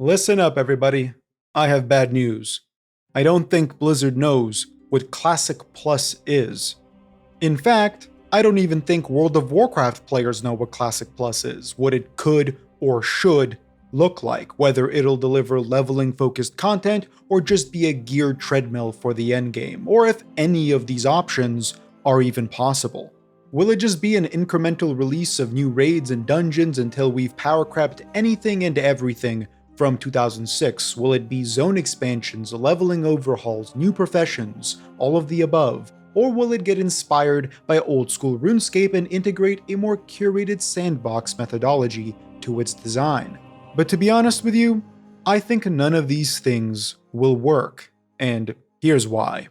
Listen up, everybody. I have bad news. I don't think Blizzard knows what Classic Plus is. In fact, I don't even think World of Warcraft players know what Classic Plus is, what it could or should look like, whether it'll deliver leveling focused content or just be a geared treadmill for the endgame, or if any of these options are even possible. Will it just be an incremental release of new raids and dungeons until we've power crept anything and everything from 2006? Will it be zone expansions, leveling overhauls, new professions, all of the above? Or will it get inspired by old school RuneScape and integrate a more curated sandbox methodology to its design? But to be honest with you, I think none of these things will work, and here's why.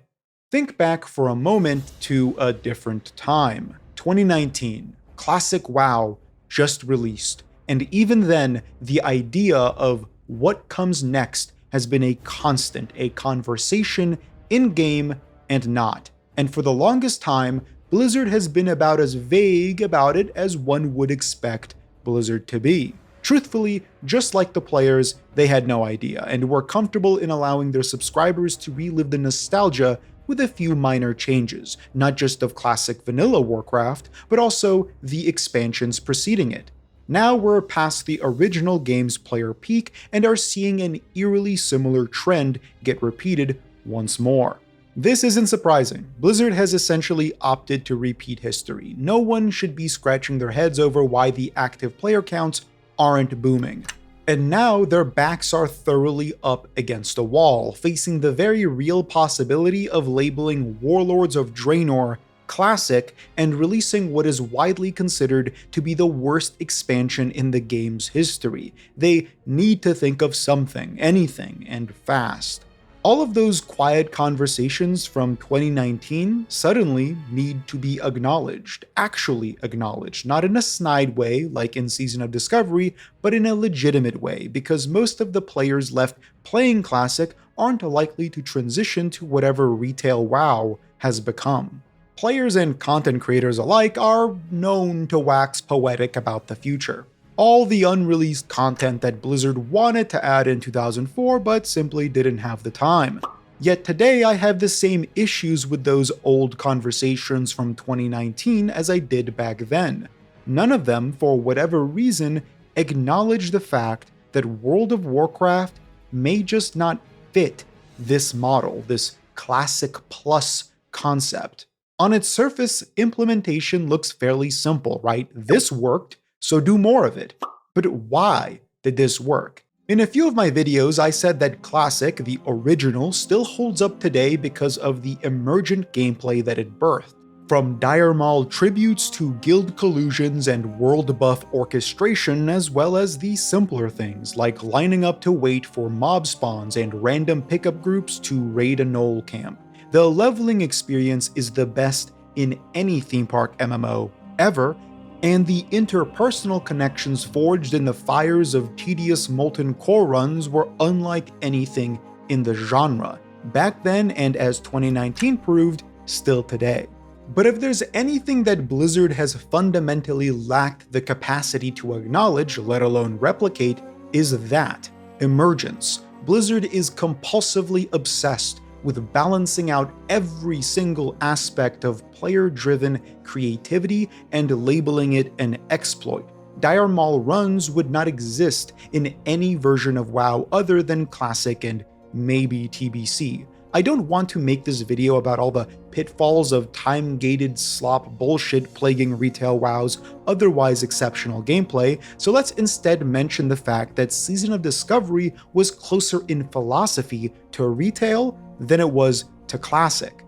Think back for a moment to a different time. 2019, Classic WoW just released, and even then, the idea of what comes next has been a constant, a conversation in-game and not. And for the longest time, Blizzard has been about as vague about it as one would expect Blizzard to be. Truthfully, just like the players, they had no idea, and were comfortable in allowing their subscribers to relive the nostalgia with a few minor changes, not just of classic vanilla Warcraft, but also the expansions preceding it. Now we're past the original game's player peak and are seeing an eerily similar trend get repeated once more. This isn't surprising. Blizzard has essentially opted to repeat history. No one should be scratching their heads over why the active player counts aren't booming. And now their backs are thoroughly up against a wall, facing the very real possibility of labeling Warlords of Draenor Classic and releasing what is widely considered to be the worst expansion in the game's history. They need to think of something, anything, and fast. All of those quiet conversations from 2019 suddenly need to be acknowledged, actually acknowledged, not in a snide way like in Season of Discovery, but in a legitimate way, because most of the players left playing Classic aren't likely to transition to whatever retail WoW has become. Players and content creators alike are known to wax poetic about the future. All the unreleased content that Blizzard wanted to add in 2004 but simply didn't have the time. Yet today I have the same issues with those old conversations from 2019 as I did back then. None of them, for whatever reason, acknowledge the fact that World of Warcraft may just not fit this model, this Classic Plus concept. On its surface, implementation looks fairly simple, right? This worked, so do more of it. But why did this work? In a few of my videos, I said that Classic, the original, still holds up today because of the emergent gameplay that it birthed. From Dire Maul tributes to guild collusions and world buff orchestration, as well as the simpler things like lining up to wait for mob spawns and random pickup groups to raid a gnoll camp. The leveling experience is the best in any theme park MMO ever, and the interpersonal connections forged in the fires of tedious molten core runs were unlike anything in the genre, back then and as 2019 proved, still today. But if there's anything that Blizzard has fundamentally lacked the capacity to acknowledge, let alone replicate, is that emergence. Blizzard is compulsively obsessed with balancing out every single aspect of player-driven creativity and labeling it an exploit. Dire Maul runs would not exist in any version of WoW other than Classic and maybe TBC. I don't want to make this video about all the pitfalls of time-gated slop bullshit plaguing retail WoW's otherwise exceptional gameplay, so let's instead mention the fact that Season of Discovery was closer in philosophy to retail than it was to Classic.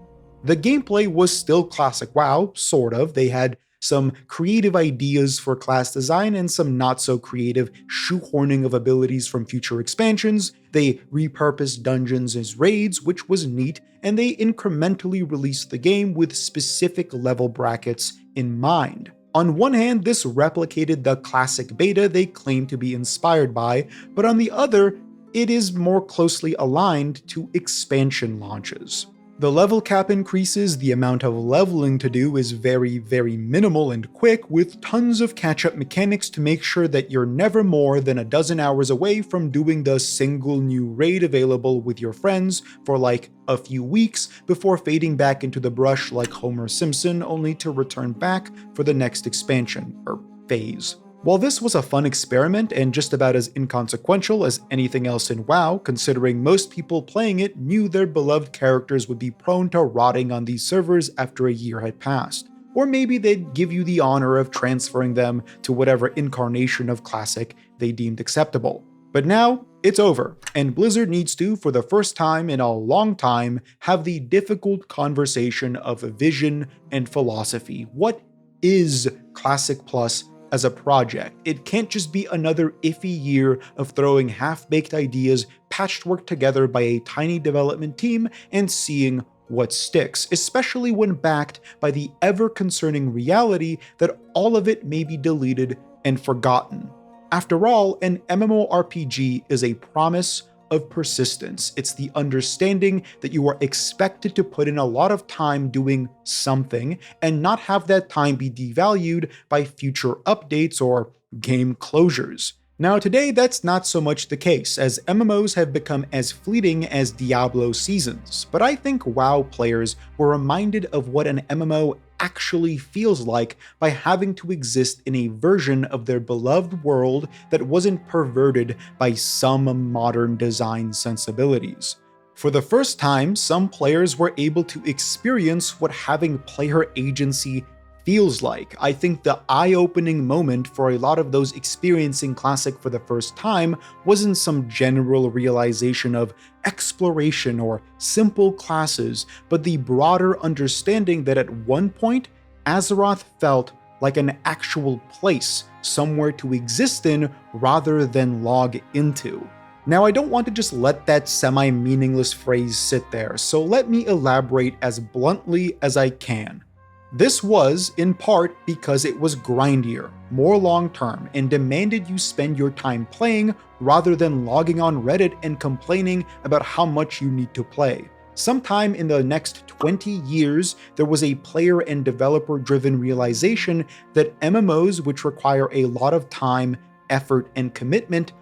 The gameplay was still Classic WoW, sort of. They had some creative ideas for class design and some not-so-creative shoehorning of abilities from future expansions. They repurposed dungeons as raids, which was neat, and they incrementally released the game with specific level brackets in mind. On one hand, this replicated the Classic beta they claim to be inspired by, but on the other, it is more closely aligned to expansion launches. The level cap increases, the amount of leveling to do is very, very minimal and quick, with tons of catch-up mechanics to make sure that you're never more than a dozen hours away from doing the single new raid available with your friends for like a few weeks before fading back into the brush like Homer Simpson, only to return back for the next expansion, or phase. While this was a fun experiment and just about as inconsequential as anything else in WoW, considering most people playing it knew their beloved characters would be prone to rotting on these servers after a year had passed. Or maybe they'd give you the honor of transferring them to whatever incarnation of Classic they deemed acceptable. But now, it's over, and Blizzard needs to, for the first time in a long time, have the difficult conversation of vision and philosophy. What is Classic Plus as a project? It can't just be another iffy year of throwing half-baked ideas patchworked together by a tiny development team and seeing what sticks, especially when backed by the ever-concerning reality that all of it may be deleted and forgotten. After all, an MMORPG is a promise of persistence. It's the understanding that you are expected to put in a lot of time doing something and not have that time be devalued by future updates or game closures. Now today, that's not so much the case, as MMOs have become as fleeting as Diablo seasons, but I think WoW players were reminded of what an MMO actually feels like by having to exist in a version of their beloved world that wasn't perverted by some modern design sensibilities. For the first time, some players were able to experience what having player agency feels like. I think the eye-opening moment for a lot of those experiencing Classic for the first time wasn't some general realization of exploration or simple classes, but the broader understanding that at one point, Azeroth felt like an actual place, somewhere to exist in rather than log into. Now, I don't want to just let that semi-meaningless phrase sit there, so let me elaborate as bluntly as I can. This was, in part, because it was grindier, more long-term, and demanded you spend your time playing rather than logging on Reddit and complaining about how much you need to play. Sometime in the next 20 years, there was a player and developer-driven realization that MMOs, which require a lot of time, effort, and commitment,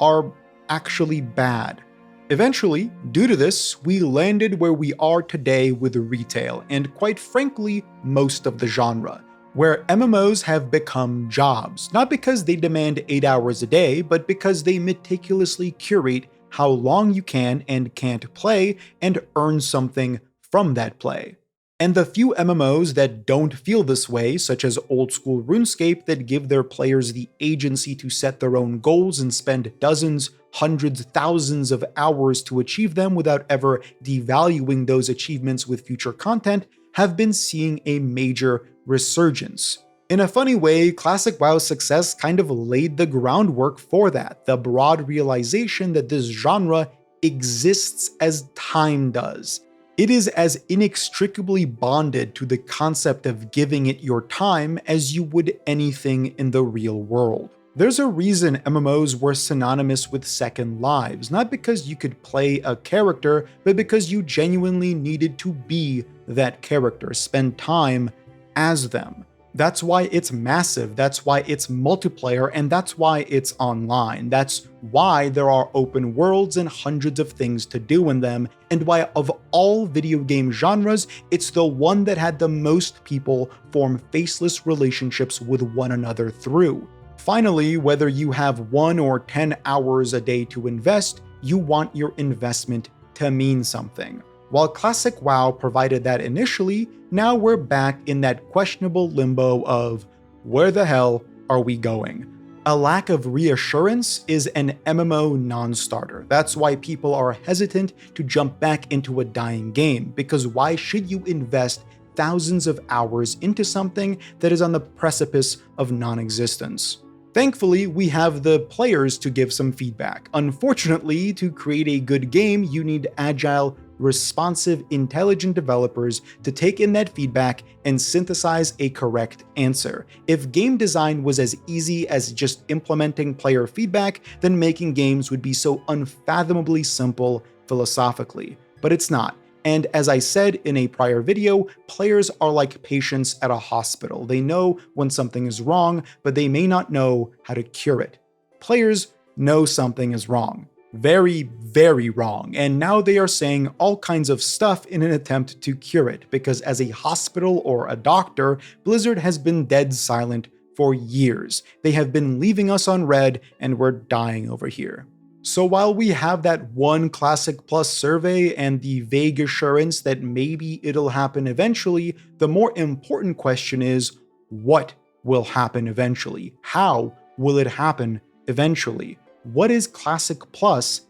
are actually bad. Eventually, due to this, we landed where we are today with retail, and quite frankly, most of the genre, where MMOs have become jobs, not because they demand 8 hours a day, but because they meticulously curate how long you can and can't play and earn something from that play. And the few MMOs that don't feel this way, such as old-school RuneScape that give their players the agency to set their own goals and spend dozens, hundreds, thousands of hours to achieve them without ever devaluing those achievements with future content, have been seeing a major resurgence. In a funny way, Classic WoW's success kind of laid the groundwork for that, the broad realization that this genre exists as time does. It is as inextricably bonded to the concept of giving it your time as you would anything in the real world. There's a reason MMOs were synonymous with second lives, not because you could play a character, but because you genuinely needed to be that character, spend time as them. That's why it's massive, that's why it's multiplayer, and that's why it's online. That's why there are open worlds and hundreds of things to do in them, and why of all video game genres, it's the one that had the most people form faceless relationships with one another through. Finally, whether you have 1 or 10 hours a day to invest, you want your investment to mean something. While Classic WoW provided that initially, now we're back in that questionable limbo of where the hell are we going? A lack of reassurance is an MMO non-starter. That's why people are hesitant to jump back into a dying game, because why should you invest thousands of hours into something that is on the precipice of non-existence? Thankfully, we have the players to give some feedback. Unfortunately, to create a good game, you need agile, responsive, intelligent developers to take in that feedback and synthesize a correct answer. If game design was as easy as just implementing player feedback, then making games would be so unfathomably simple philosophically. But it's not. And as I said in a prior video, players are like patients at a hospital. They know when something is wrong, but they may not know how to cure it. Players know something is wrong. Very, very wrong. And now they are saying all kinds of stuff in an attempt to cure it, because as a hospital or a doctor, Blizzard has been dead silent for years. They have been leaving us on red, and we're dying over here. So while we have that one Classic Plus survey and the vague assurance that maybe it'll happen eventually, the more important question is, what will happen eventually? How will it happen eventually? What is Classic Plus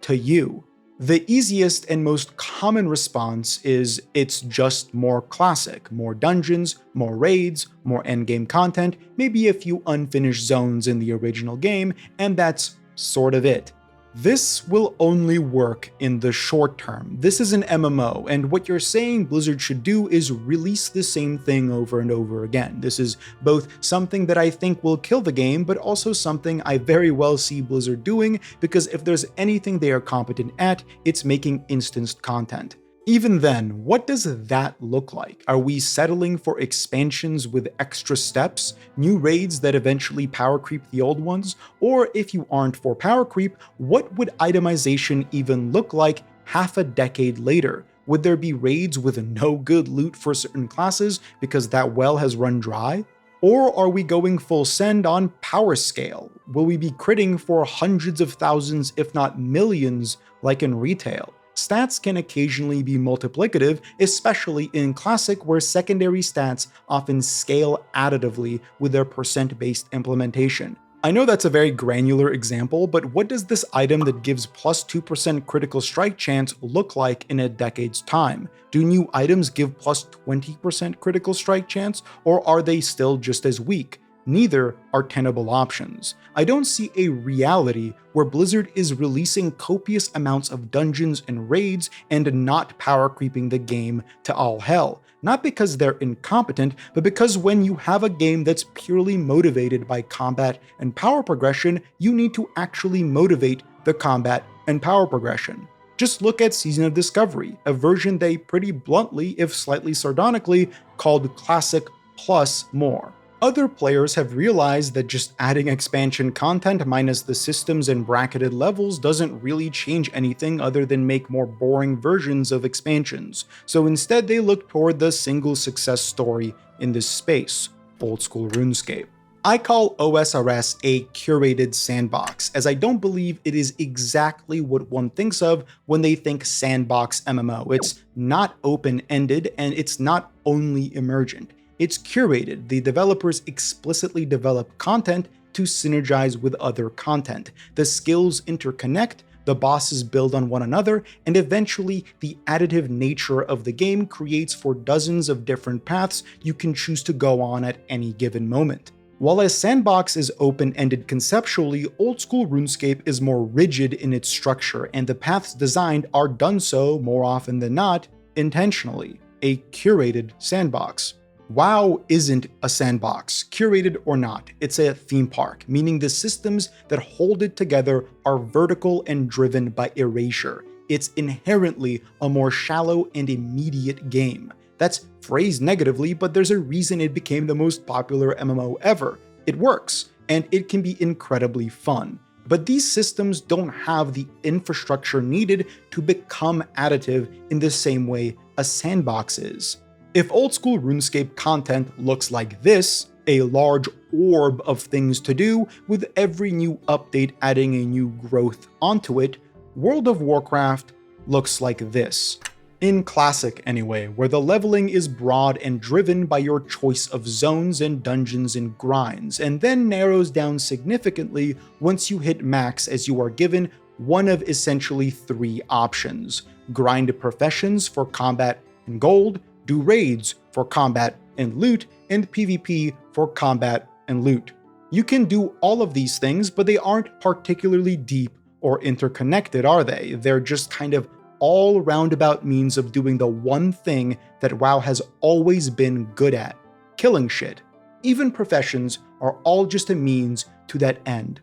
to you? The easiest and most common response is it's just more classic, more dungeons, more raids, more endgame content, maybe a few unfinished zones in the original game, and that's sort of it. This will only work in the short term. This is an MMO, and what you're saying Blizzard should do is release the same thing over and over again. This is both something that I think will kill the game, but also something I very well see Blizzard doing, because if there's anything they are competent at, it's making instanced content. Even then, what does that look like? Are we settling for expansions with extra steps, new raids that eventually power creep the old ones? Or if you aren't for power creep, what would itemization even look like half a decade later? Would there be raids with no good loot for certain classes because that well has run dry? Or are we going full send on power scale? Will we be critting for hundreds of thousands, if not millions, like in retail? Stats can occasionally be multiplicative, especially in Classic, where secondary stats often scale additively with their percent-based implementation. I know that's a very granular example, but what does this item that gives plus 2% critical strike chance look like in a decade's time? Do new items give plus 20% critical strike chance, or are they still just as weak? Neither are tenable options. I don't see a reality where Blizzard is releasing copious amounts of dungeons and raids and not power creeping the game to all hell. Not because they're incompetent, but because when you have a game that's purely motivated by combat and power progression, you need to actually motivate the combat and power progression. Just look at Season of Discovery, a version they pretty bluntly, if slightly sardonically, called Classic Plus More. Other players have realized that just adding expansion content minus the systems and bracketed levels doesn't really change anything other than make more boring versions of expansions, so instead they look toward the single success story in this space, old school RuneScape. I call OSRS a curated sandbox, as I don't believe it is exactly what one thinks of when they think sandbox MMO. It's not open-ended, and it's not only emergent. It's curated. The developers explicitly develop content to synergize with other content. The skills interconnect, the bosses build on one another, and eventually the additive nature of the game creates for dozens of different paths you can choose to go on at any given moment. While a sandbox is open-ended conceptually, old-school RuneScape is more rigid in its structure, and the paths designed are done so, more often than not, intentionally. A curated sandbox. WoW isn't a sandbox, curated or not. It's a theme park, meaning the systems that hold it together are vertical and driven by erasure. It's inherently a more shallow and immediate game. That's phrased negatively, but there's a reason it became the most popular MMO ever. It works, and it can be incredibly fun. But these systems don't have the infrastructure needed to become additive in the same way a sandbox is. If old-school RuneScape content looks like this, a large orb of things to do, with every new update adding a new growth onto it, World of Warcraft looks like this. In Classic anyway, where the leveling is broad and driven by your choice of zones and dungeons and grinds, and then narrows down significantly once you hit max, as you are given one of essentially three options: grind professions for combat and gold, do raids for combat and loot, and PvP for combat and loot. You can do all of these things, but they aren't particularly deep or interconnected, are they? They're just kind of all roundabout means of doing the one thing that WoW has always been good at: killing shit. Even professions are all just a means to that end.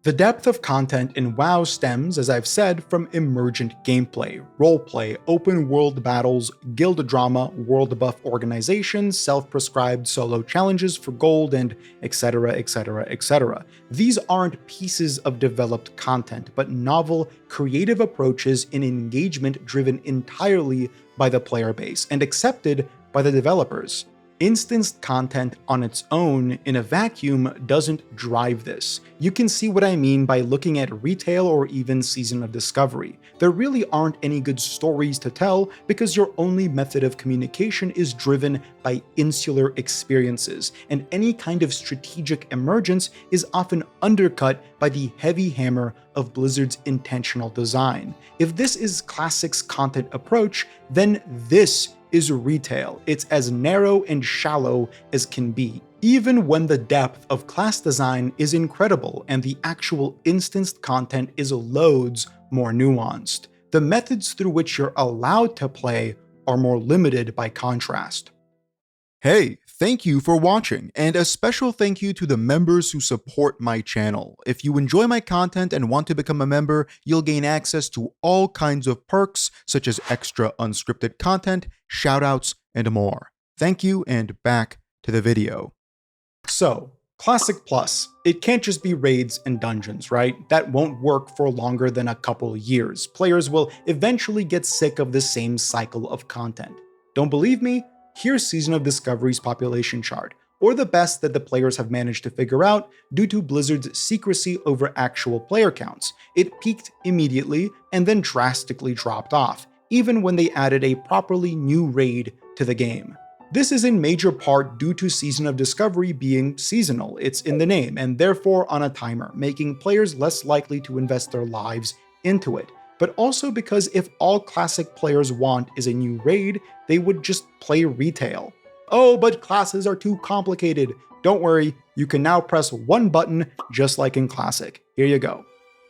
The depth of content in WoW stems, as I've said, from emergent gameplay, roleplay, open-world battles, guild drama, world buff organizations, self-prescribed solo challenges for gold, and etc, etc, etc. These aren't pieces of developed content, but novel, creative approaches in engagement driven entirely by the player base and accepted by the developers. Instanced content on its own in a vacuum doesn't drive this. You can see what I mean by looking at retail or even Season of Discovery. There really aren't any good stories to tell because your only method of communication is driven by insular experiences, and any kind of strategic emergence is often undercut by the heavy hammer of Blizzard's intentional design. If this is Classic's content approach, then this is retail. It's as narrow and shallow as can be, even when the depth of class design is incredible and the actual instanced content is loads more nuanced. The methods through which you're allowed to play are more limited by contrast. Hey, thank you for watching, and a special thank you to the members who support my channel. If you enjoy my content and want to become a member, you'll gain access to all kinds of perks, such as extra unscripted content, shoutouts, and more. Thank you, and back to the video. So, Classic Plus. It can't just be raids and dungeons, right? That won't work for longer than a couple years. Players will eventually get sick of the same cycle of content. Don't believe me? Here's Season of Discovery's population chart, or the best that the players have managed to figure out due to Blizzard's secrecy over actual player counts. It peaked immediately and then drastically dropped off, even when they added a properly new raid to the game. This is in major part due to Season of Discovery being seasonal, it's in the name, and therefore on a timer, making players less likely to invest their lives into it. But also because if all Classic players want is a new raid, they would just play retail. Oh, but classes are too complicated. Don't worry, you can now press one button just like in Classic. Here you go.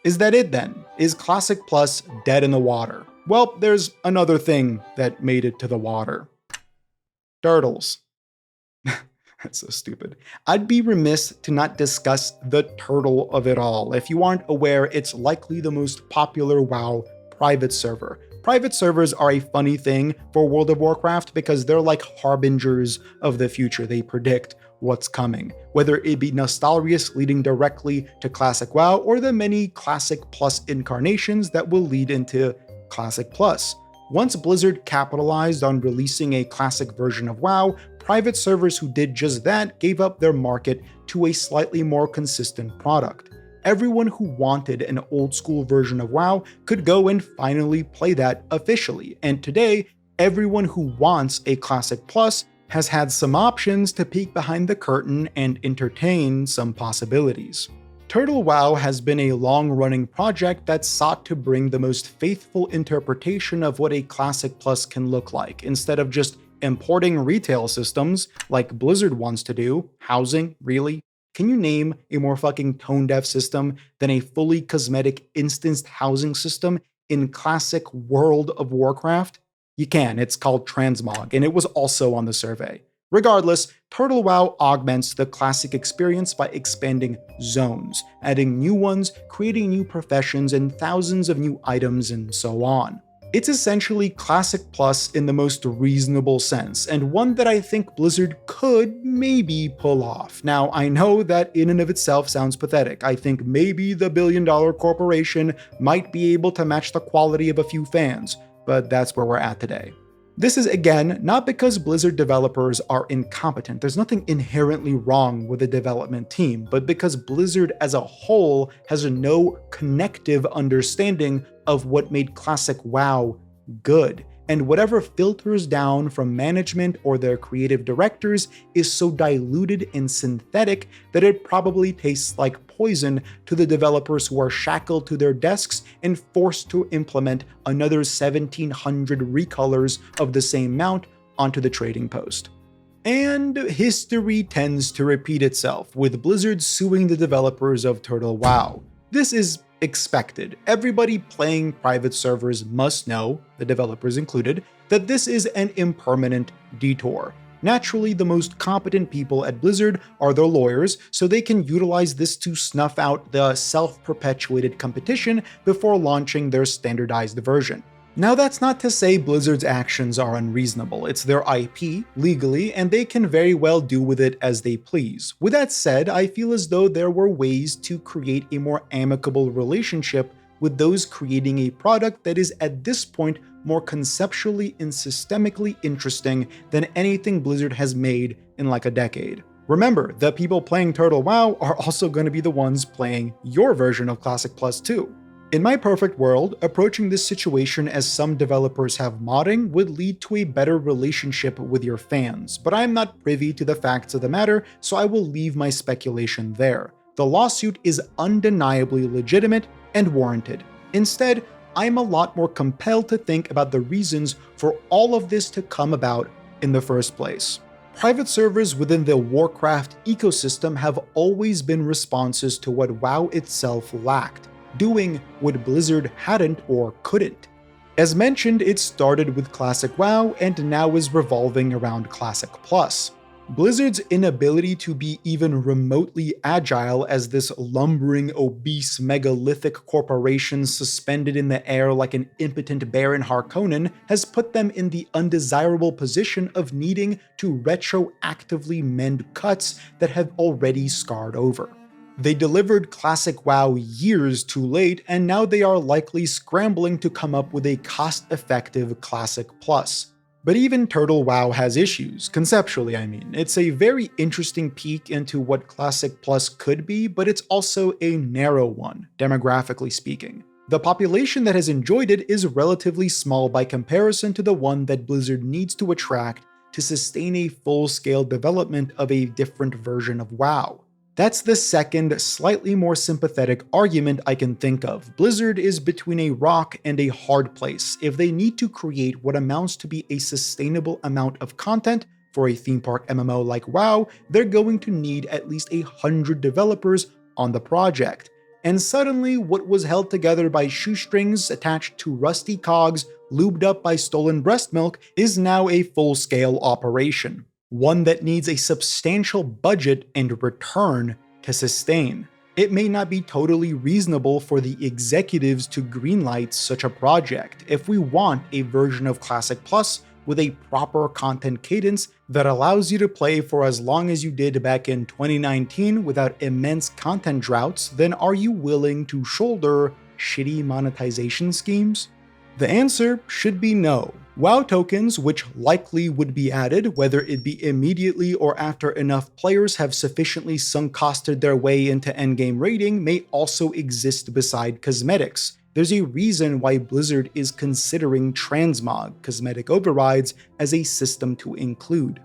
Is that it then? Is Classic Plus dead in the water? Well, there's another thing that made it to the water. Turtles. That's so stupid. I'd be remiss to not discuss the turtle of it all. If you aren't aware, it's likely the most popular WoW private server. Private servers are a funny thing for World of Warcraft because they're like harbingers of the future. They predict what's coming, whether it be Nostalrius leading directly to Classic WoW or the many Classic Plus incarnations that will lead into Classic Plus. Once Blizzard capitalized on releasing a classic version of WoW, private servers who did just that gave up their market to a slightly more consistent product. Everyone who wanted an old-school version of WoW could go and finally play that officially, and today, everyone who wants a Classic Plus has had some options to peek behind the curtain and entertain some possibilities. Turtle WoW has been a long-running project that sought to bring the most faithful interpretation of what a Classic Plus can look like, instead of just importing retail systems like Blizzard wants to do. Housing, really? Can you name a more fucking tone-deaf system than a fully cosmetic instanced housing system in Classic World of Warcraft? You can, it's called Transmog, and it was also on the survey. Regardless, Turtle WoW augments the Classic experience by expanding zones, adding new ones, creating new professions, and thousands of new items, and so on. It's essentially Classic Plus in the most reasonable sense, and one that I think Blizzard could maybe pull off. Now, I know that in and of itself sounds pathetic. I think maybe the billion-dollar corporation might be able to match the quality of a few fans, but that's where we're at today. This is, again, not because Blizzard developers are incompetent. There's nothing inherently wrong with the development team, but because Blizzard as a whole has no connective understanding of what made Classic WoW good. And whatever filters down from management or their creative directors is so diluted and synthetic that it probably tastes like poison to the developers who are shackled to their desks and forced to implement another 1,700 recolors of the same mount onto the trading post. And history tends to repeat itself, with Blizzard suing the developers of Turtle WoW. This is expected. Everybody playing private servers must know, the developers included, that this is an impermanent detour. Naturally, the most competent people at Blizzard are their lawyers, so they can utilize this to snuff out the self-perpetuated competition before launching their standardized version. Now, that's not to say Blizzard's actions are unreasonable. It's their IP, legally, and they can very well do with it as they please. With that said, I feel as though there were ways to create a more amicable relationship with those creating a product that is at this point more conceptually and systemically interesting than anything Blizzard has made in like a decade. Remember, the people playing Turtle WoW are also going to be the ones playing your version of Classic Plus too. In my perfect world, approaching this situation as some developers have modding would lead to a better relationship with your fans, but I am not privy to the facts of the matter, so I will leave my speculation there. The lawsuit is undeniably legitimate and warranted. Instead, I am a lot more compelled to think about the reasons for all of this to come about in the first place. Private servers within the Warcraft ecosystem have always been responses to what WoW itself lacked, doing what Blizzard hadn't or couldn't. As mentioned, it started with Classic WoW and now is revolving around Classic Plus. Blizzard's inability to be even remotely agile as this lumbering, obese, megalithic corporation suspended in the air like an impotent Baron Harkonnen has put them in the undesirable position of needing to retroactively mend cuts that have already scarred over. They delivered Classic WoW years too late, and now they are likely scrambling to come up with a cost-effective Classic Plus. But even Turtle WoW has issues, conceptually I mean. It's a very interesting peek into what Classic Plus could be, but it's also a narrow one, demographically speaking. The population that has enjoyed it is relatively small by comparison to the one that Blizzard needs to attract to sustain a full-scale development of a different version of WoW. That's the second, slightly more sympathetic argument I can think of. Blizzard is between a rock and a hard place. If they need to create what amounts to be a sustainable amount of content for a theme park MMO like WoW, they're going to need at least 100 developers on the project. And suddenly, what was held together by shoestrings attached to rusty cogs, lubed up by stolen breast milk, is now a full-scale operation. One that needs a substantial budget and return to sustain. It may not be totally reasonable for the executives to greenlight such a project if we want a version of Classic Plus with a proper content cadence that allows you to play for as long as you did back in 2019 without immense content droughts. Then are you willing to shoulder shitty monetization schemes? The answer should be no. WoW tokens, which likely would be added, whether it be immediately or after enough players have sufficiently sunk costed their way into endgame rating, may also exist beside cosmetics. There's a reason why Blizzard is considering transmog, cosmetic overrides, as a system to include.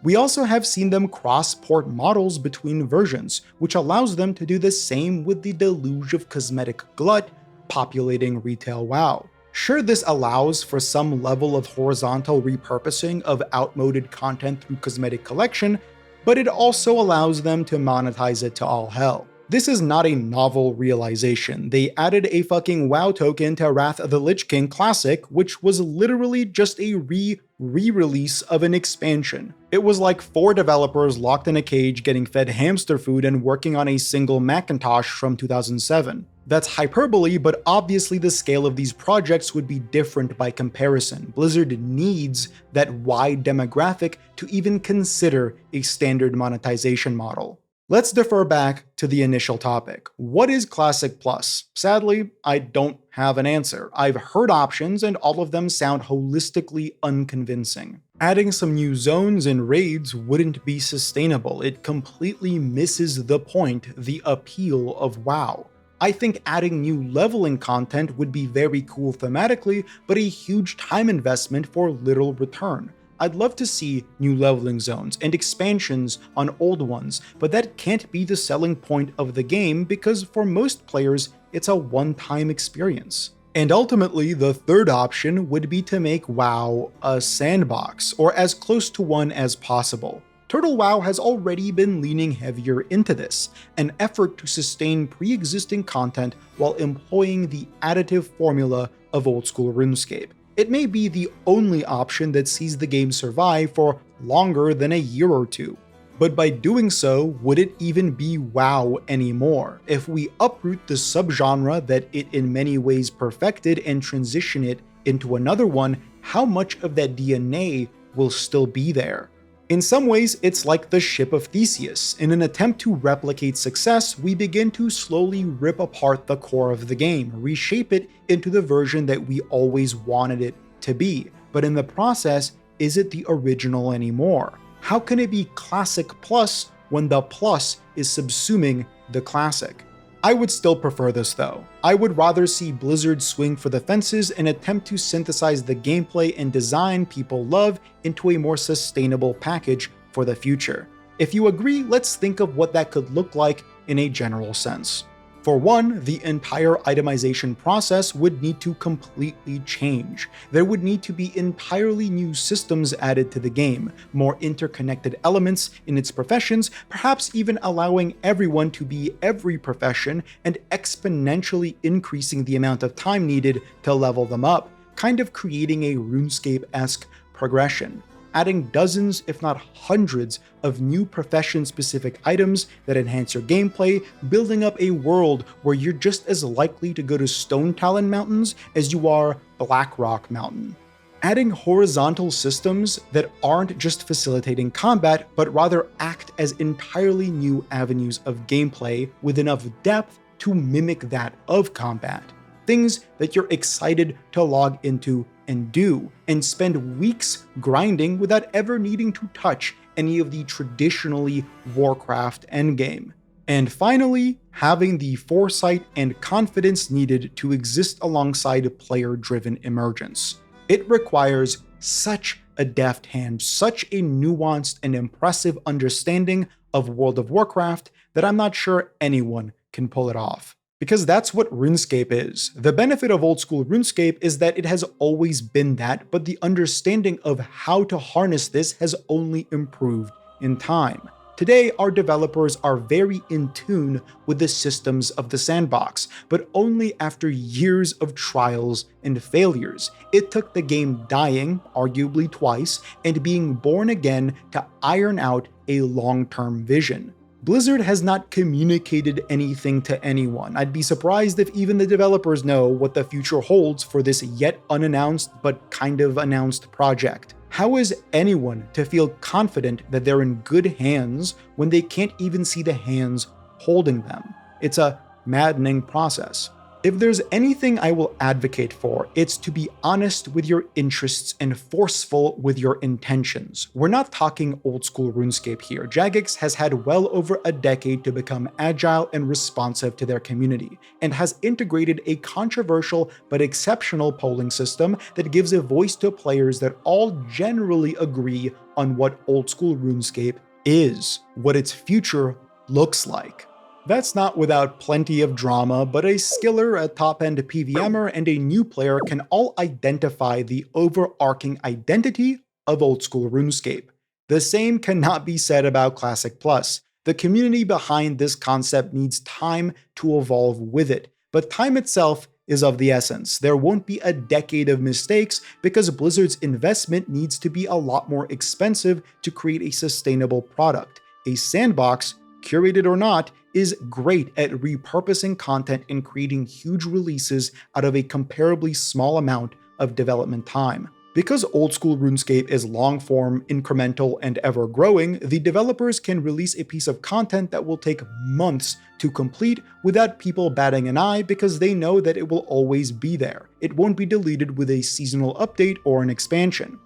We also have seen them cross-port models between versions, which allows them to do the same with the deluge of cosmetic glut populating retail WoW. Sure, this allows for some level of horizontal repurposing of outmoded content through cosmetic collection, but it also allows them to monetize it to all hell. This is not a novel realization. They added a fucking WoW token to Wrath of the Lich King Classic, which was literally just a re-release of an expansion. It was like 4 developers locked in a cage getting fed hamster food and working on a single Macintosh from 2007. That's hyperbole, but obviously the scale of these projects would be different by comparison. Blizzard needs that wide demographic to even consider a standard monetization model. Let's defer back to the initial topic. What is Classic Plus? Sadly, I don't have an answer. I've heard options and all of them sound holistically unconvincing. Adding some new zones and raids wouldn't be sustainable. It completely misses the point, the appeal of WoW. I think adding new leveling content would be very cool thematically, but a huge time investment for little return. I'd love to see new leveling zones and expansions on old ones, but that can't be the selling point of the game because for most players, it's a one-time experience. And ultimately, the third option would be to make WoW a sandbox, or as close to one as possible. Turtle WoW has already been leaning heavier into this, an effort to sustain pre-existing content while employing the additive formula of old-school RuneScape. It may be the only option that sees the game survive for longer than a year or two. But by doing so, would it even be WoW anymore? If we uproot the subgenre that it in many ways perfected and transition it into another one, how much of that DNA will still be there? In some ways, it's like the ship of Theseus. In an attempt to replicate success, we begin to slowly rip apart the core of the game, reshape it into the version that we always wanted it to be. But in the process, is it the original anymore? How can it be classic plus when the plus is subsuming the classic? I would still prefer this though. I would rather see Blizzard swing for the fences and attempt to synthesize the gameplay and design people love into a more sustainable package for the future. If you agree, let's think of what that could look like in a general sense. For one, the entire itemization process would need to completely change. There would need to be entirely new systems added to the game, more interconnected elements in its professions, perhaps even allowing everyone to be every profession and exponentially increasing the amount of time needed to level them up, kind of creating a RuneScape-esque progression. Adding dozens, if not hundreds, of new profession-specific items that enhance your gameplay, building up a world where you're just as likely to go to Stone Talon Mountains as you are Blackrock Mountain. Adding horizontal systems that aren't just facilitating combat, but rather act as entirely new avenues of gameplay with enough depth to mimic that of combat. Things that you're excited to log into and do, and spend weeks grinding without ever needing to touch any of the traditionally Warcraft endgame. And finally, having the foresight and confidence needed to exist alongside player-driven emergence. It requires such a deft hand, such a nuanced and impressive understanding of World of Warcraft that I'm not sure anyone can pull it off. Because that's what RuneScape is. The benefit of old school RuneScape is that it has always been that, but the understanding of how to harness this has only improved in time. Today, our developers are very in tune with the systems of the sandbox, but only after years of trials and failures. It took the game dying, arguably twice, and being born again to iron out a long-term vision. Blizzard has not communicated anything to anyone. I'd be surprised if even the developers know what the future holds for this yet unannounced but kind of announced project. How is anyone to feel confident that they're in good hands when they can't even see the hands holding them? It's a maddening process. If there's anything I will advocate for, it's to be honest with your interests and forceful with your intentions. We're not talking old school RuneScape here. Jagex has had well over a decade to become agile and responsive to their community, and has integrated a controversial but exceptional polling system that gives a voice to players that all generally agree on what old school RuneScape is, what its future looks like. That's not without plenty of drama, but a skiller, a top-end PVMer, and a new player can all identify the overarching identity of old school RuneScape. The same cannot be said about Classic Plus. The community behind this concept needs time to evolve with it, but time itself is of the essence. There won't be a decade of mistakes because Blizzard's investment needs to be a lot more expensive to create a sustainable product. A sandbox, curated or not, is great at repurposing content and creating huge releases out of a comparably small amount of development time. Because old school RuneScape is long-form, incremental, and ever-growing, the developers can release a piece of content that will take months to complete without people batting an eye because they know that it will always be there. It won't be deleted with a seasonal update or an expansion.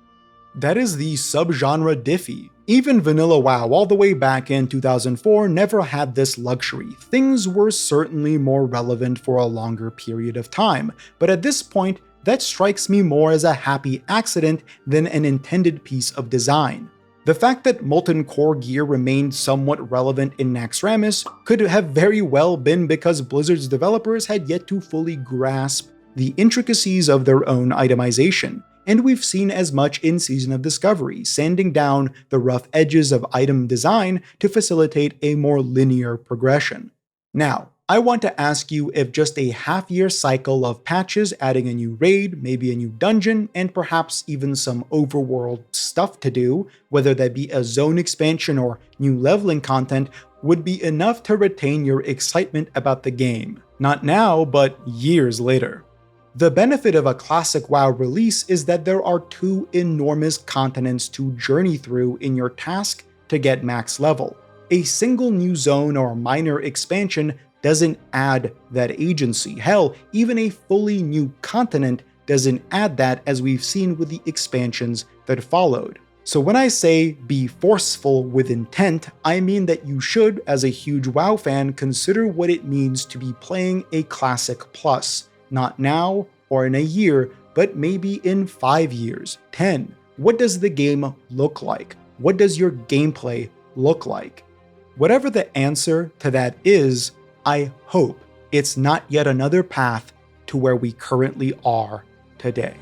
That is the subgenre diffy. Even vanilla WoW all the way back in 2004 never had this luxury. Things were certainly more relevant for a longer period of time, but at this point, that strikes me more as a happy accident than an intended piece of design. The fact that Molten Core gear remained somewhat relevant in Naxxramas could have very well been because Blizzard's developers had yet to fully grasp the intricacies of their own itemization. And we've seen as much in Season of Discovery, sanding down the rough edges of item design to facilitate a more linear progression. Now, I want to ask you if just a half-year cycle of patches adding a new raid, maybe a new dungeon, and perhaps even some overworld stuff to do, whether that be a zone expansion or new leveling content, would be enough to retain your excitement about the game. Not now, but years later. The benefit of a classic WoW release is that there are two enormous continents to journey through in your task to get max level. A single new zone or minor expansion doesn't add that agency. Hell, even a fully new continent doesn't add that, as we've seen with the expansions that followed. So when I say be forceful with intent, I mean that you should, as a huge WoW fan, consider what it means to be playing a Classic Plus. Not now or in a year, but maybe in 5 years, 10. What does the game look like? What does your gameplay look like? Whatever the answer to that is, I hope it's not yet another path to where we currently are today.